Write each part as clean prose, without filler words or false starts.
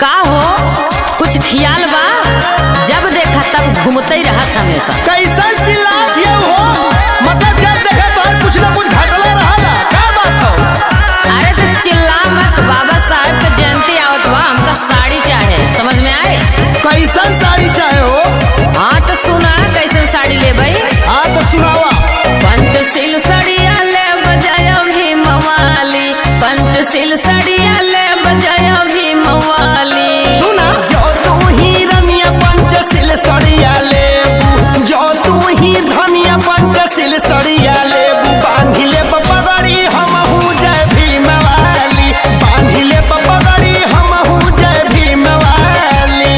का हो कुछ ख्याल बा? जब देखा तब घूमते ही रहत हमेशा। कैसा चिल्ला दिया हो? मतलब जब देखा तो कुछ ना कुछ घटला रहा। क्या बात हो? अरे तो चिल्ला मत, बाबा साहब के जयंती आवत बा, हमका साड़ी चाहे, समझ में आए? कैसन साड़ी चाहे हो? हाँ तो सुना कैसन साड़ी ले भाई। हाँ तो सुनावा। पंचशील साड़िया ले बजाया भीम वाली, पंचशील साड़िया ले बजाया भीम वाली। सुना जो तू ही रनिया पंचशील साड़िया लेबू, जो तू ही धनिया पंचशील साड़िया लेबू, बांधी ले पगड़ी हम हूँ जय भीम वाली, बांधी ले पगड़ी हम हूँ जय भीम वाली।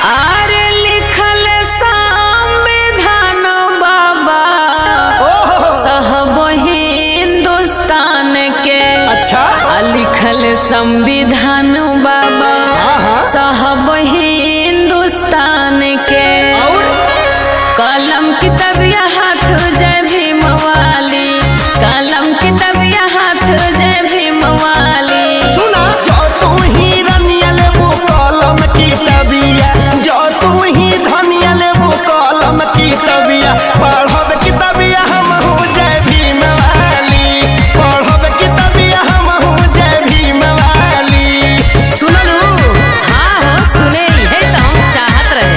अरे लिखल संविधान बाबा साहब हिंदुस्तान के। अच्छा लिखल संविधान बाबा साहब हिंदुस्तान के। और कलम की तबिया हाथ जय भीम वाली, कलम की तबिया हाथ जय भीम वाली। सुना जो तू ही रनिया लेबू कलम की तबिया, जो तू ही धनिया लेबू कलम की तबिया, पढ़ब की तबिया हम हूँ जय भीम वाली, पढ़ब की तबिया हम हूँ जय भीम वाली। सुनलू? हाँ हो सुने है तो हम चाहत रहे।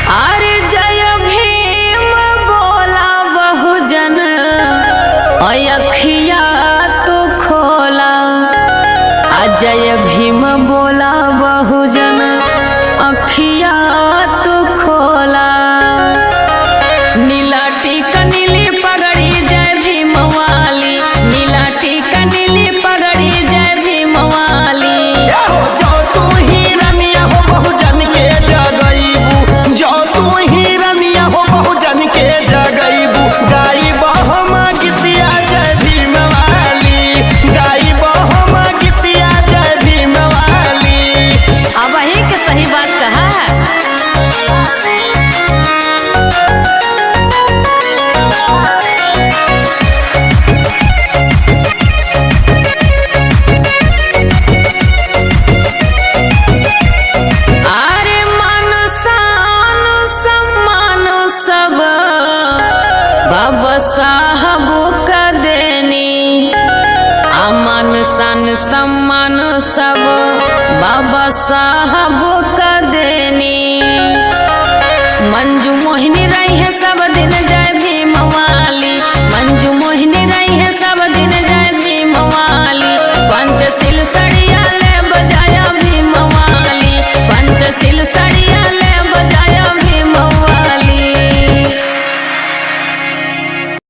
अरे जय भीम बोला बहुजन, अखिया तो खोला। जय भीम बोला बहुजन, अखिया तो खोला। नीला टीका नीली पगड़ी जय भीम वाली, नीला टीका नीली पगड़ी जय भीम वाली। जो तू ही रनिया हो बहुजन के जगईबू, जो तू ही रनिया हो बहुजन के जगईबू, गाइब हम गीतिया जय भीम वाली, गाइब हम गीतिया जय भीम वाली। अब वही के सही बात कहा है। अरे मान शान सम्मान सब बाबा साहब का देनी। मान शान सम्मान सब बाबा साहब का देनी। मंजू मोहिनी रही है सब दिन जय भीम वाली,